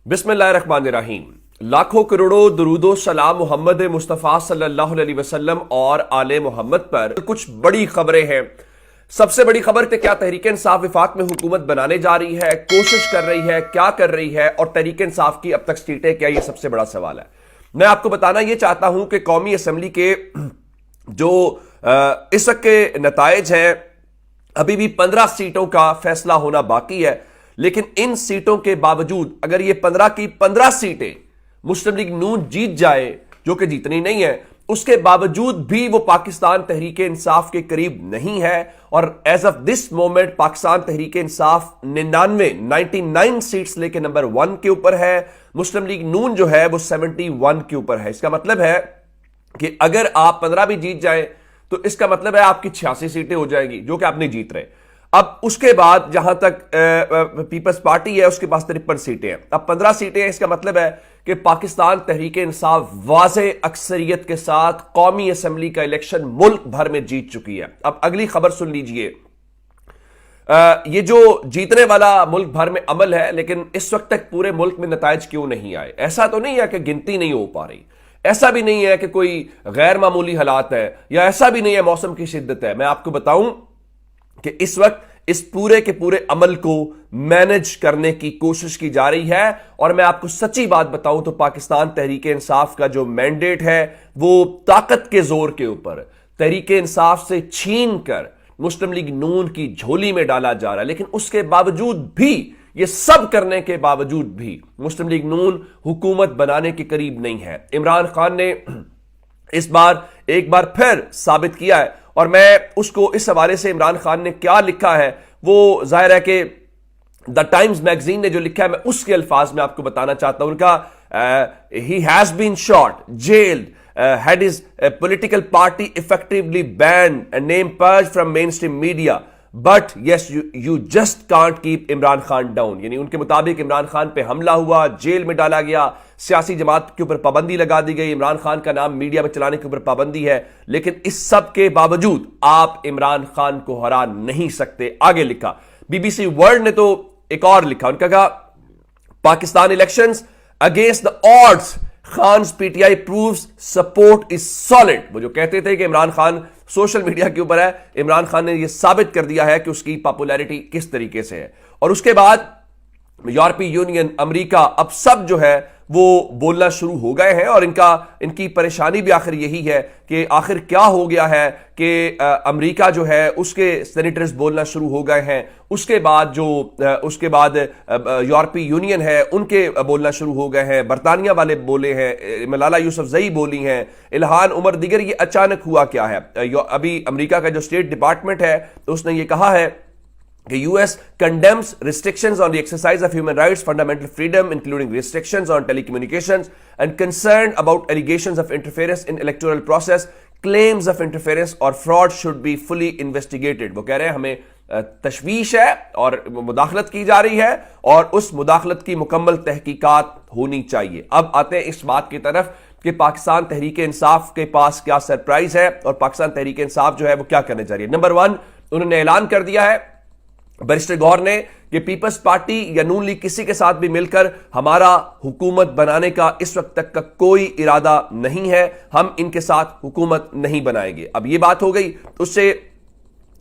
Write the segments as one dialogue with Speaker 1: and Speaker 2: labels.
Speaker 1: बिस्मिल्लाहिर्रहमानिर्रहीम। लाखों करोड़ों दुरूदो सलाम मोहम्मद मुस्तफ़ा सल्लल्लाहु अलैहि वसल्लम और आले मोहम्मद पर कुछ बड़ी खबरें हैं। सबसे बड़ी खबर कि क्या तहरीक इंसाफ विफाक में हुकूमत बनाने जा रही है, कोशिश कर रही है, क्या कर रही है, और तहरीक इंसाफ की अब तक सीटें क्या, ये सबसे बड़ा सवाल है। मैं आपको बताना यह चाहता हूं कि कौमी असम्बली के जो इस वक्त के नताइज हैं, अभी भी 15 सीटों का फैसला होना बाकी है। लेकिन इन सीटों के बावजूद अगर ये 15 की 15 सीटें मुस्लिम लीग नून जीत जाए, जो कि जीतनी नहीं है, उसके बावजूद भी वो पाकिस्तान तहरीक इंसाफ के करीब नहीं है। और as of this moment Pakistan Tehreek Insaf 99 seats लेके नंबर 1 के ऊपर है। मुस्लिम लीग नून जो है वो 71 के ऊपर है। इसका मतलब है कि अगर आप 15 भी जीत जाए तो इसका मतलब है आपकी 86 सीटें हो जाएंगी, जो कि आप नहीं जीत रहे। अब उसके बाद जहां तक पीपल्स पार्टी है, उसके पास 53 सीटें हैं। अब 15 सीटें हैं। इसका मतलब है कि पाकिस्तान तहरीक इंसाफ वाज़े अक्सरियत के साथ कौमी असम्बली का इलेक्शन मुल्क भर में जीत चुकी है। अब अगली खबर सुन लीजिए। ये जो जीतने वाला मुल्क भर में अमल है, लेकिन इस वक्त तक पूरे मुल्क में नताइज क्यों नहीं आए? ऐसा तो नहीं है कि गिनती नहीं हो पा रही, ऐसा भी नहीं है कि कोई गैर मामूली हालात है, या ऐसा भी नहीं है मौसम की शिद्दत है। मैं आपको बताऊं कि इस वक्त इस पूरे के पूरे अमल को मैनेज करने की कोशिश की जा रही है। और मैं आपको सच्ची बात बताऊं तो पाकिस्तान तहरीक इंसाफ का जो मैंडेट है वो ताकत के जोर के ऊपर तहरीक इंसाफ से छीन कर मुस्लिम लीग नून की झोली में डाला जा रहा है। लेकिन उसके बावजूद भी, ये सब करने के बावजूद भी, मुस्लिम लीग नून हुकूमत बनाने के करीब नहीं है। इमरान खान ने इस बार एक बार फिर साबित किया है, और मैं उसको इस हवाले से इमरान खान ने क्या लिखा है वो जाहिर है कि द टाइम्स मैगजीन ने जो लिखा है, मैं उसके अल्फाज में आपको बताना चाहता हूं। उनका ही has been shot, jailed, had his political party effectively banned and name purged from mainstream media, but yes you just can't keep Imran Khan down. यानी उनके मुताबिक इमरान खान पे हमला हुआ, जेल में डाला गया, सियासी जमात के ऊपर पाबंदी लगा दी गई, इमरान खान का नाम मीडिया में चलाने के ऊपर पाबंदी है। लेकिन इस सब के बावजूद आप इमरान खान को हरा नहीं सकते। आगे लिखा बीबीसी वर्ल्ड ने तो एक और लिखा, उनका कहा Pakistan elections against the odds, Khan PTI proves support is solid. वो जो कहते थे कि इमरान खान सोशल मीडिया के ऊपर है, इमरान खान ने यह साबित कर दिया है कि उसकी पॉपुलैरिटी किस तरीके से है। और उसके बाद यूरोपीय यूनियन, अमेरिका, अब सब जो है वो बोलना शुरू हो गए हैं। और इनकी परेशानी भी आखिर यही है कि आखिर क्या हो गया है कि अमेरिका जो है उसके सेनेटर्स बोलना शुरू हो गए हैं। उसके बाद यूरोपीय यूनियन है, उनके बोलना शुरू हो गए हैं। बरतानिया वाले बोले हैं, मलाला यूसुफजई बोली हैं, इल्हान उमर दिगर। ये अचानक हुआ क्या है? अभी अमेरिका का जो स्टेट डिपार्टमेंट है तो उसने ये कहा है कि US condemns restrictions on the exercise of human rights, fundamental freedom, including restrictions on telecommunications, and concerned about allegations of interference in electoral process. Claims of interference or fraud should be fully investigated. वो कह रहे हैं हमें तशवीश है और मुदाखलत की जा रही है, और उस मुदाखलत की मुकम्मल तहकीकात होनी चाहिए। अब आते हैं इस बात की तरफ कि पाकिस्तान तहरीक इंसाफ के पास क्या सरप्राइज है, और पाकिस्तान तहरीक इंसाफ जो है वो क्या करने जा रही है। नंबर 1, उन्होंने ऐलान कर दिया है बैरिस्टर गौहर ने कि पीपल्स पार्टी या नून लीग किसी के साथ भी मिलकर हमारा हुकूमत बनाने का इस वक्त तक का कोई इरादा नहीं है, हम इनके साथ हुकूमत नहीं बनाएंगे। अब ये बात हो गई, उससे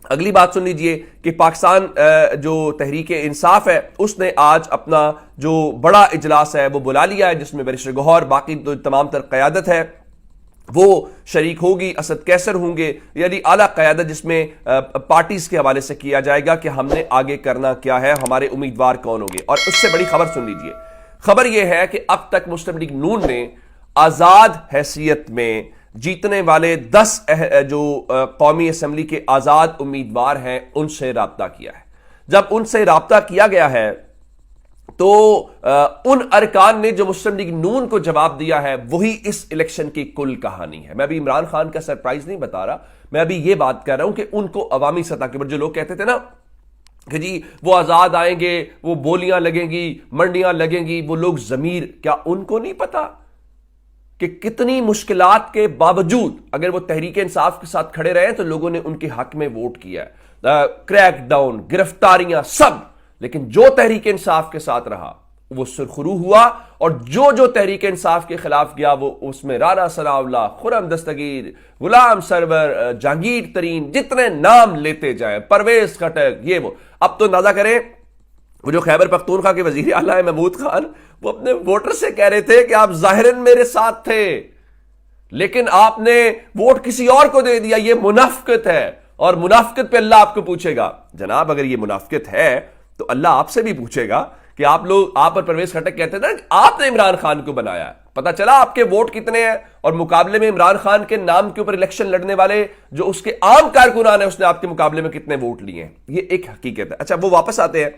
Speaker 1: अगली बात सुन लीजिए कि पाकिस्तान जो तहरीक इंसाफ है उसने आज अपना जो बड़ा इजलास है वो बुला लिया है, जिसमें बैरिस्टर गौहर, बाकी तो तमाम तर क़यादत है वो शरीक होगी, असद कैसर होंगे, यानी आला क़यादत, जिसमें पार्टीज के हवाले से किया जाएगा कि हमने आगे करना क्या है, हमारे उम्मीदवार कौन होंगे। और उससे बड़ी खबर सुन लीजिए। खबर यह है कि अब तक मुस्लिम लीग नून ने आज़ाद हैसियत में जीतने वाले 10 जो कौमी असम्बली के आज़ाद उम्मीदवार हैं उनसे राब्ता किया है। जब उनसे राब्ता किया गया है तो उन अरकान ने जो मुस्लिम लीग नून को जवाब दिया है वही इस इलेक्शन की कुल कहानी है। मैं अभी इमरान खान का सरप्राइज नहीं बता रहा, मैं अभी यह बात कर रहा हूं कि उनको अवामी सतह के ऊपर जो लोग कहते थे ना कि जी वो आजाद आएंगे, वो बोलियां लगेंगी, मंडियां लगेंगी, वो लोग जमीर, क्या उनको नहीं पता कि कितनी मुश्किलात के बावजूद अगर वो तहरीक इंसाफ के साथ खड़े रहे तो लोगों ने उनके हक में वोट किया है। क्रैकडाउन, गिरफ्तारियां, सब, लेकिन जो तहरीक इंसाफ के साथ रहा वो सुरखरू हुआ और जो जो तहरीक इंसाफ के खिलाफ गया वो उसमें राना सनाउल्लाह, खुर्रम दस्तगीर, गुलाम सरवर, जहांगीर तरीन, जितने नाम लेते जाए, परवेज खटक, ये वो। अब तो अंदाजा करें, वो जो खैबर पख्तूनख्वा के वजीर आला है महमूद खान, वो अपने वोटर से कह रहे थे कि आप जाहिरन मेरे साथ थे लेकिन आपने वोट किसी और को दे दिया, ये मुनाफिकत है और मुनाफिकत पे अल्लाह आपको पूछेगा। जनाब अगर ये मुनाफिकत है तो अल्लाह आपसे भी पूछेगा कि आप पर परवेज खटक कहते थे ना कि आपने इमरान खान को बनाया, पता चला आपके वोट कितने हैं और मुकाबले में इमरान खान के नाम के ऊपर इलेक्शन लड़ने वाले जो उसके आम कारकुनान है उसने आपके मुकाबले में कितने वोट लिए हैं, ये एक हकीकत है। अच्छा, वो वापस आते हैं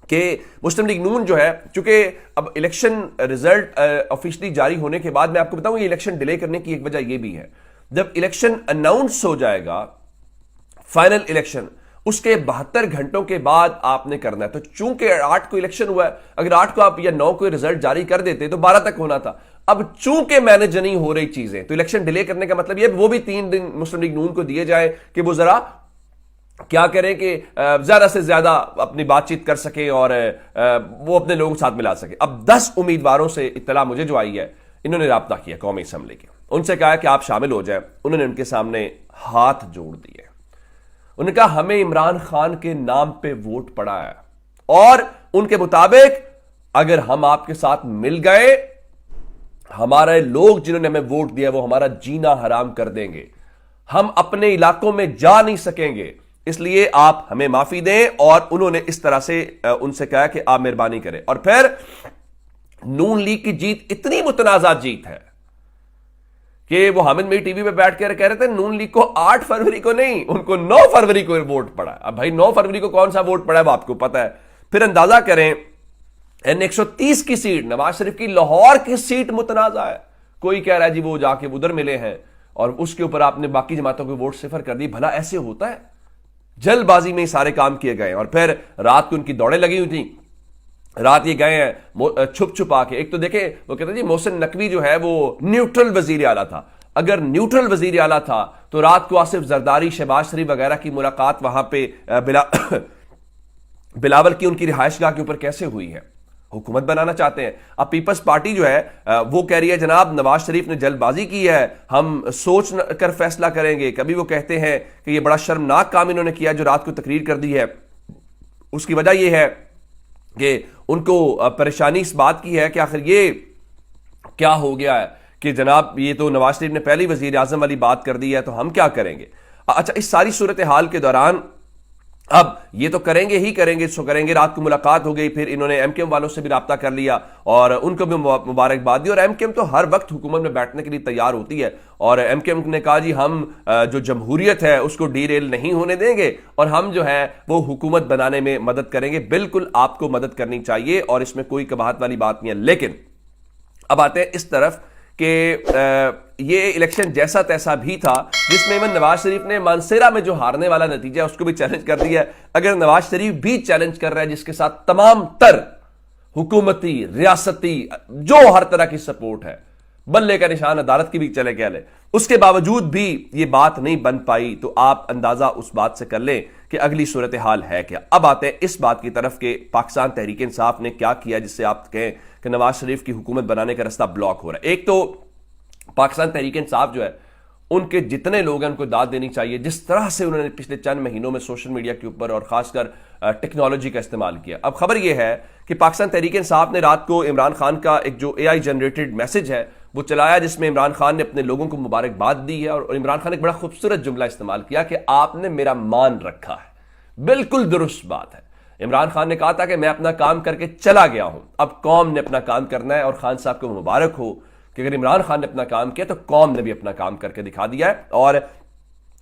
Speaker 1: कि मुस्लिम लीग नून जो है, चूंकि अब इलेक्शन रिजल्ट ऑफिशियली जारी होने के बाद, मैं आपको बताऊं ये इलेक्शन डिले करने की एक वजह यह भी है, जब इलेक्शन अनाउंस हो जाएगा फाइनल इलेक्शन, उसके 72 घंटों के बाद आपने करना है। तो चूंकि 8 को इलेक्शन हुआ है, अगर 8 को आप या 9 को रिजल्ट जारी कर देते तो 12 तक होना था। अब चूंकि मैनेज नहीं हो रही चीजें, तो इलेक्शन डिले करने का मतलब यह वो भी 3 दिन मुस्लिम लीग नून को दिए जाए कि वो जरा क्या करें कि ज्यादा से ज्यादा अपनी बातचीत कर सके और वो अपने लोगों के साथ मिला सके। अब 10 उम्मीदवारों से इत्तला मुझे जो आई है, इन्होंने राब्ता किया कौमी असम्बली के, उनसे कहा कि आप शामिल हो जाए। उन्होंने उनके सामने हाथ जोड़ दिए, उन्होंने कहा हमें इमरान खान के नाम पे वोट पड़ा है और उनके मुताबिक अगर हम आपके साथ मिल गए, हमारे लोग जिन्होंने हमें वोट दिया वो हमारा जीना हराम कर देंगे, हम अपने इलाकों में जा नहीं सकेंगे, इसलिए आप हमें माफी दें। और उन्होंने इस तरह से उनसे कहा कि आप मेहरबानी करें। और फिर नून लीग की जीत इतनी मुतनाज़ा जीत है कि वो हामिद मीर टीवी पे बैठ कर कह रहे थे नून लीग को 8 फरवरी को नहीं, उनको 9 फरवरी को वोट पड़ा। अब भाई 9 फरवरी को कौन सा वोट पड़ा है वो आपको पता है। फिर अंदाजा करें, N130 की सीट, नवाज शरीफ की लाहौर की सीट मुतनाज़ा है। कोई कह रहा है जी वो जाके उधर मिले हैं और उसके ऊपर आपने बाकी जमातों के वोट सिफर कर दी। भला ऐसे होता है? जल्दबाजी में ही सारे काम किए गए। और फिर रात को उनकी दौड़ें लगी हुई थी, रात ये गए हैं छुप छुपा के। एक तो देखे वो कहते जी मोहसिन नकवी जो है वो न्यूट्रल वजीर आला था, अगर न्यूट्रल वजीर आला था तो रात को आसिफ जरदारी, शहबाज शरीफ वगैरह की मुलाकात वहां पे बिलावल की उनकी रिहायशगाह के ऊपर कैसे हुई है? हुकूमत बनाना चाहते हैं। अब पीपल्स पार्टी जो है वो कह रही है जनाब नवाज शरीफ ने जल्दबाजी की है, हम सोच कर फैसला करेंगे। कभी वो कहते हैं कि ये बड़ा शर्मनाक काम इन्होंने किया जो रात को तकरीर कर दी है। उसकी वजह यह है कि उनको परेशानी इस बात की है कि आखिर ये क्या हो गया है कि जनाब ये तो नवाज शरीफ ने पहली वजीर आजम वाली बात कर दी है, तो हम क्या करेंगे। अच्छा, इस सारी सूरत हाल के दौरान अब ये तो करेंगे ही करेंगे, सो करेंगे। रात को मुलाकात हो गई, फिर इन्होंने एमकेएम वालों से भी राब्ता कर लिया और उनको भी मुबारकबाद दी। और एमकेएम तो हर वक्त हुकूमत में बैठने के लिए तैयार होती है और एमकेएम ने कहा जी हम जो जमहूरियत है उसको डीरेल नहीं होने देंगे और हम जो है वो हुकूमत बनाने में मदद करेंगे। बिल्कुल आपको मदद करनी चाहिए और इसमें कोई कबाहत वाली बात नहीं है। लेकिन अब आते हैं इस तरफ कि ये इलेक्शन जैसा तैसा भी था, जिसमें इवन नवाज शरीफ ने मानसेरा में जो हारने वाला नतीजा है उसको भी चैलेंज कर दिया है। अगर नवाज शरीफ भी चैलेंज कर रहा है जिसके साथ तमाम तर हुकूमती, रियासती, जो हर तरह की सपोर्ट है, बल्ले का निशान अदालत की भी चले गया ले, उसके बावजूद भी ये बात नहीं बन पाई, तो आप अंदाजा उस बात से कर लें कि अगली सूरत हाल है क्या। अब आते हैं इस बात की तरफ कि पाकिस्तान तहरीक इंसाफ ने क्या किया जिससे आप कहें कि नवाज शरीफ की हुकूमत बनाने का रास्ता ब्लॉक हो रहा है। एक तो पाकिस्तान तहरीक इंसाफ जो है उनके जितने लोग हैं उनको दाद देनी चाहिए, जिस तरह से उन्होंने पिछले चंद महीनों में सोशल मीडिया के ऊपर और खासकर टेक्नोलॉजी का इस्तेमाल किया। अब खबर यह है कि पाकिस्तान तहरीक इंसाफ ने रात को इमरान खान का एक जो AI जनरेटेड मैसेज है वो चलाया, जिसमें इमरान खान ने अपने लोगों को मुबारकबाद दी है और इमरान खान ने एक बड़ा खूबसूरत जुमला इस्तेमाल किया कि आपने मेरा मान रखा है। बिल्कुल दुरुस्त बात है। इमरान खान ने कहा था कि मैं अपना काम करके चला गया हूं, अब कौम ने अपना काम करना है और खान साहब को मुबारक हो कि अगर इमरान खान ने अपना काम किया तो कौम ने भी अपना काम करके दिखा दिया है। और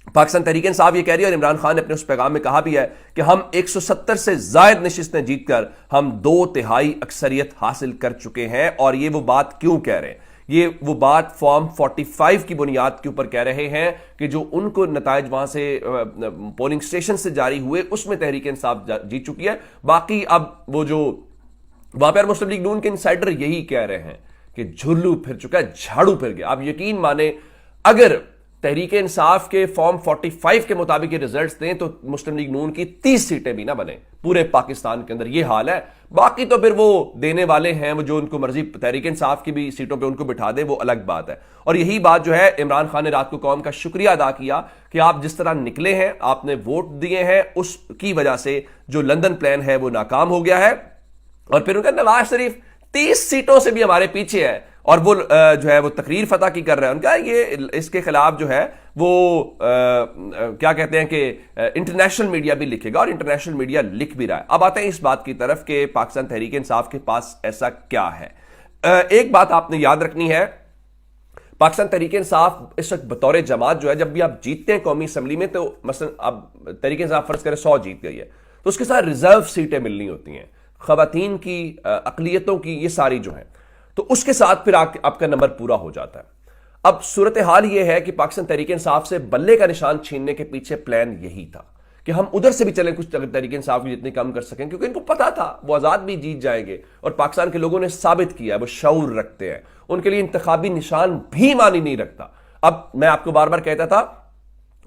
Speaker 1: पाकिस्तान तहरीक इंसाफ ये कह रही है और इमरान खान ने अपने उस पैगाम में कहा भी है कि हम 170 से जायद नशिस्तें जीतकर हम 2/3 अक्सरियत हासिल कर चुके हैं। और ये वो बात क्यों कह रहे हैं? ये वो बात फॉर्म 45 की बुनियाद के ऊपर कह रहे हैं कि जो उनको नताइज वहां से पोलिंग स्टेशन से जारी हुए उसमें तहरीक इंसाफ जीत चुकी है। बाकी अब वो जो वहां पर मुस्लिम लीग नून के इनसाइडर यही कह रहे हैं कि झुल्लू फिर चुका है, झाड़ू फिर गया। आप यकीन माने अगर तहरीक इंसाफ के फॉर्म 45 के मुताबिक रिजल्ट्स दें तो मुस्लिम लीग नून की 30 सीटें भी ना बने, पूरे पाकिस्तान के अंदर ये हाल है। बाकी तो फिर वो देने वाले हैं, वो जो उनको मर्जी तहरीक इंसाफ की भी सीटों पे उनको बिठा दे, वो अलग बात है। और यही बात जो है इमरान खान ने रात को कौम का शुक्रिया अदा किया कि आप जिस तरह निकले हैं, आपने वोट दिए हैं, उसकी वजह से जो लंदन प्लान है वो नाकाम हो गया है। और फिर उनका नवाज शरीफ 30 सीटों से भी हमारे पीछे है और वो जो है वो तकरीर फतह की कर रहे हैं। उनका ये इसके खिलाफ जो है वो क्या कहते हैं कि इंटरनेशनल मीडिया भी लिखेगा और इंटरनेशनल मीडिया लिख भी रहा है। अब आते हैं इस बात की तरफ कि पाकिस्तान तहरीक इंसाफ के पास ऐसा क्या है। एक बात आपने याद रखनी है, पाकिस्तान तहरीक इंसाफ इस वक्त बतौर जमात जो है, जब भी आप जीतते हैं कौमी असम्बली में, तो मसलन अब तहरीक इंसाफ फर्ज करें 100 जीत गई है, तो उसके साथ रिजर्व सीटें मिलनी होती हैं, खवातीन की, अकलियतों की, ये सारी जो है, तो उसके साथ फिर आपका नंबर पूरा हो जाता है। अब सूरत हाल यह है कि पाकिस्तान तहरीक इंसाफ से बल्ले का निशान छीनने के पीछे प्लान यही था कि हम उधर से भी चलें, कुछ तहरीक इंसाफ की जितनी कम कर सकें, क्योंकि इनको पता था वो आजाद भी जीत जाएंगे। और पाकिस्तान के लोगों ने साबित किया वो शऊर रखते हैं, उनके लिए इंतखाबी निशान भी मानी नहीं रखता। अब मैं आपको बार बार कहता था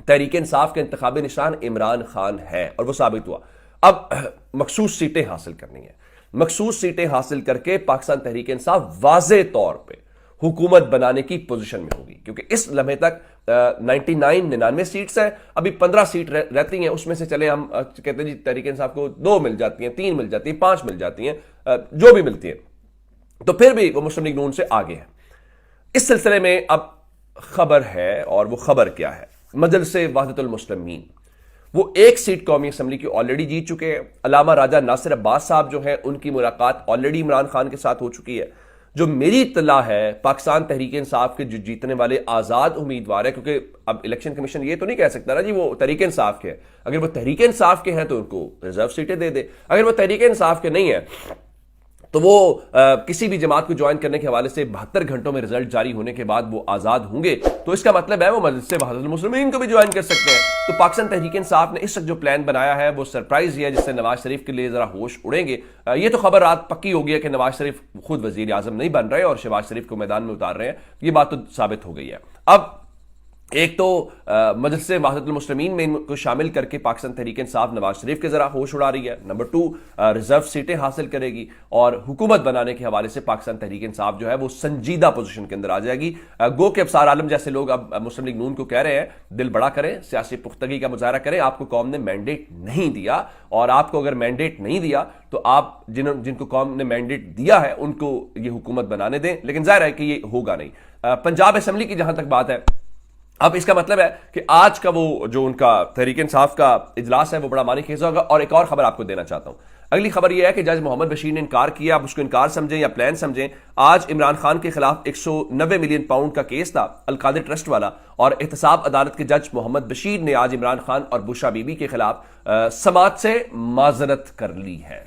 Speaker 1: तहरीक इंसाफ के इंतखाबी निशान इमरान खान है और वो साबित हुआ। अब मखसूस सीटें हासिल करनी है, मखसूस सीटें हासिल करके पाकिस्तान तहरीक इंसाफ वाज़े तौर पे हुकूमत बनाने की पोजीशन में होगी, क्योंकि इस लम्हे तक 99 सीट्स हैं, अभी 15 सीट रहती हैं, उसमें से चले हम कहते हैं जी तहरीक इंसाफ को 2 मिल जाती हैं, 3 मिल जाती हैं, 5 मिल जाती हैं, जो भी मिलती हैं, तो फिर भी वो मुस्लिम लीग नून से आगे है। इस सिलसिले में अब खबर है, और वो खबर क्या है, मजलिस वहदतुल मुस्लिमीन वो 1 सीट कौमी असम्बली की ऑलरेडी जीत चुके हैं। अल्लामा राजा नासिर अब्बास साहब जो है, उनकी मुलाकात ऑलरेडी इमरान खान के साथ हो चुकी है। जो मेरी इत्तला है, पाकिस्तान तहरीक इंसाफ के जो जीतने वाले आजाद उम्मीदवार है, क्योंकि अब इलेक्शन कमीशन ये तो नहीं कह सकता ना जी वो तहरीक इंसाफ के हैं, अगर वो तहरीक इंसाफ के हैं तो उनको रिजर्व सीटें दे दे, अगर वो तहरीक इंसाफ के नहीं है तो वो किसी भी जमात को ज्वाइन करने के हवाले से 72 घंटों में रिजल्ट जारी होने के बाद वो आजाद होंगे, तो इसका मतलब है वो मजलिस वहदतुल मुस्लिमीन को भी ज्वाइन कर सकते हैं। तो पाकिस्तान तहरीक इंसाफ ने इस वक्त जो प्लान बनाया है वो सरप्राइज ही है, जिससे नवाज शरीफ के लिए जरा होश उड़ेंगे। ये तो खबर रात पक्की हो गई है कि नवाज शरीफ खुद वजीर आजम नहीं बन रहे और शहबाज शरीफ को मैदान में उतार रहे हैं, ये बात तो साबित हो गई है। अब एक तो मजलिस वहदतुल मुस्लिमीन में इनको शामिल करके पाकिस्तान तहरीक इंसाफ नवाज शरीफ के जरा होश उड़ा रही है। नंबर 2 रिजर्व सीटें हासिल करेगी और हुकूमत बनाने के हवाले से पाकिस्तान तहरीक इंसाफ जो है वो संजीदा पोजीशन के अंदर आ जाएगी। गो के अफसार आलम जैसे लोग अब मुस्लिम लीग नून को कह रहे हैं दिल बड़ा करें, सियासी पुख्तगी का मुजाहरा करें, आपको कौम ने मैंडेट नहीं दिया, और आपको अगर मैंडेट नहीं दिया तो आप जिनको कौम ने मैंडेट दिया है उनको ये हुकूमत बनाने दें, लेकिन जाहिर है कि ये होगा नहीं। पंजाब असम्बली की जहां तक बात है, अब इसका मतलब है कि आज का वो जो उनका तहरीक इंसाफ का इजलास है वो बड़ा मानी खेज होगा। और एक और खबर आपको देना चाहता हूं, अगली खबर यह है कि जज मोहम्मद बशीर ने इनकार किया। आप उसको इनकार समझें या प्लान समझें, आज इमरान खान के खिलाफ 190 मिलियन पाउंड का केस था अलकादिर ट्रस्ट वाला, और एहतसाब अदालत के जज मोहम्मद बशीर ने आज इमरान खान और बुशरा बीबी के खिलाफ समात से माजरत कर ली है।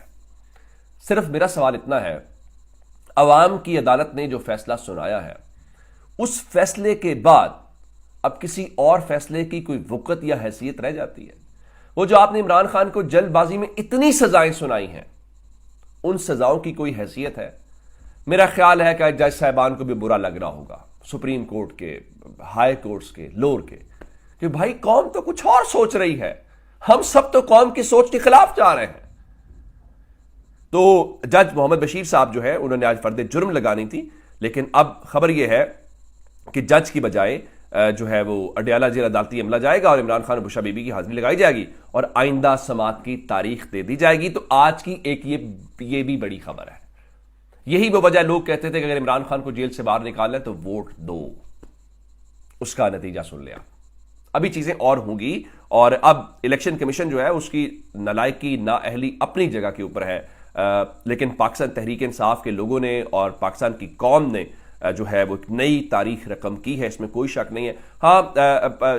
Speaker 1: सिर्फ मेरा सवाल इतना है, अवाम की अदालत ने जो फैसला सुनाया है उस फैसले के बाद अब किसी और फैसले की कोई वक़्त या हैसियत रह जाती है? वो जो आपने इमरान खान को जल्दबाजी में इतनी सजाएं सुनाई हैं, उन सजाओं की कोई हैसियत है? मेरा ख्याल है कि जज साहबान को भी बुरा लग रहा होगा, सुप्रीम कोर्ट के, हाई कोर्ट्स के, लोअर के, कि भाई कौम तो कुछ और सोच रही है, हम सब तो कौम की सोच के खिलाफ जा रहे हैं। तो जज मोहम्मद बशीर साहब जो है उन्होंने आज फर्द जुर्म लगानी थी, लेकिन अब खबर यह है कि जज की बजाय जो है वो अडयाला जेल अदालती अमला जाएगा और इमरान खान और बुशरा बीबी की हाजिरी लगाई जाएगी और आइंदा समात की तारीख दे दी जाएगी। तो आज की एक ये भी बड़ी खबर है। यही वो वजह लोग कहते थे कि अगर इमरान खान को जेल से बाहर निकालना है तो वोट दो, उसका नतीजा सुन लिया। अभी चीजें और होंगी, और अब इलेक्शन कमीशन जो है उसकी नालायकी, नाअहली अपनी जगह के ऊपर है, लेकिन पाकिस्तान तहरीक इंसाफ के लोगों ने और पाकिस्तान की कौम ने जो है वो एक नई तारीख रकम की है, इसमें कोई शक नहीं है। हाँ,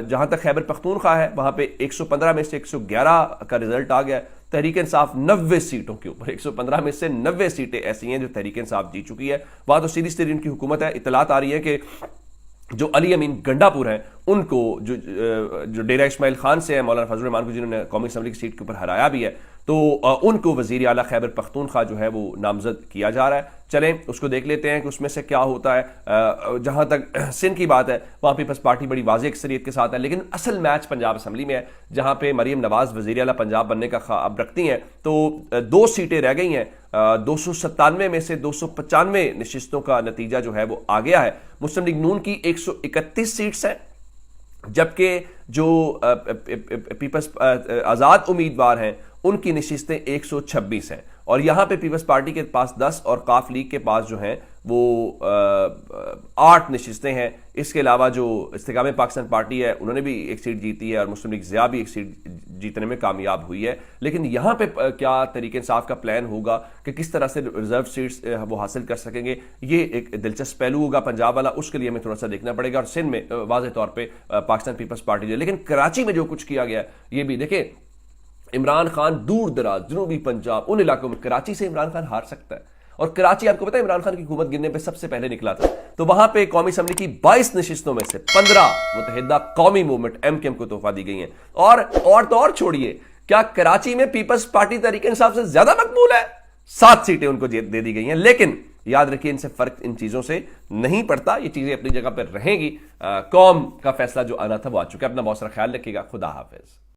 Speaker 1: जहां तक खैबर पख्तूनख्वा है वहां पे 115 में से 111 का रिजल्ट आ गया। तहरीक इंसाफ 90 सीटों के ऊपर, 115 में से 90 सीटें ऐसी हैं जो तहरीक इंसाफ जीत चुकी है। वहां तो सीधी सीधी उनकी हुकूमत है। इतलात आ रही है कि जो अली अमीन गंडापुर हैं उनको जो डेरा इस्माइल खान से है, मौलाना फजल रहमान को जिन्होंने कौमी असम्बली की सीट के ऊपर हराया भी है, तो उनको वजीर आला खैबर पख्तूनख्वा जो है वो नामजद किया जा रहा है। चलें उसको देख लेते हैं कि उसमें से क्या होता है। जहां तक सिंध की बात है वहां पीपल्स पार्टी बड़ी वाज़ेह अक्सरियत के साथ है, लेकिन असल मैच पंजाब असम्बली में है जहां पे मरीम नवाज वजीर आला पंजाब बनने का ख्वाब रखती हैं। तो 2 सीटें रह गई हैं। 297 में से 295 नशिस्तों का नतीजा जो है वो आ गया है। मुस्लिम लीग नून की 131 सीट्स हैं, जबकि जो पीपल्स आज़ाद उम्मीदवार हैं उनकी नशिस्तें 126 हैं, और यहां पे पीपल्स पार्टी के पास 10 और काफ लीग के पास जो हैं वो 8 नशिस्तें हैं। इसके अलावा जो इस्तेकाम पाकिस्तान पार्टी है उन्होंने भी एक सीट जीती है और मुस्लिम लीग ज़िया भी एक सीट जीतने में कामयाब हुई है। लेकिन यहां पे क्या तरीके इंसाफ का प्लान होगा कि किस तरह से रिजर्व सीट्स वो हासिल कर सकेंगे, ये एक दिलचस्प पहलू होगा पंजाब वाला। उसके लिए हमें थोड़ा सा देखना पड़ेगा। और सिंध में वाज़ेह तौर पर पाकिस्तान पीपल्स पार्टी है, लेकिन कराची में जो कुछ किया गया ये भी देखें। इमरान खान दूर दराज जनूबी पंजाब उन इलाकों में, कराची से इमरान खान हार सकता है। और कराची आपको पता है इमरान खान की हुकूमत गिरने पे सबसे पहले निकला था। तो वहां पे कौमी असम्बली की 22 नशिस्तों में से 15 मुत्तहिदा कौमी मूवमेंट एमकेएम को तोहफा दी गई हैं। और तो और छोड़िए, क्या कराची में पीपल्स पार्टी तहरीक इंसाफ से ज्यादा मकबूल है? 7 सीटें उनको दे दी गई हैं। लेकिन याद रखिए इनसे फर्क इन चीजों से नहीं पड़ता, ये चीजें अपनी जगह पर रहेंगी। कौम का फैसला जो आना था वो आ चुका है। अपना बहुत सारा ख्याल रखिएगा। खुदा हाफिज।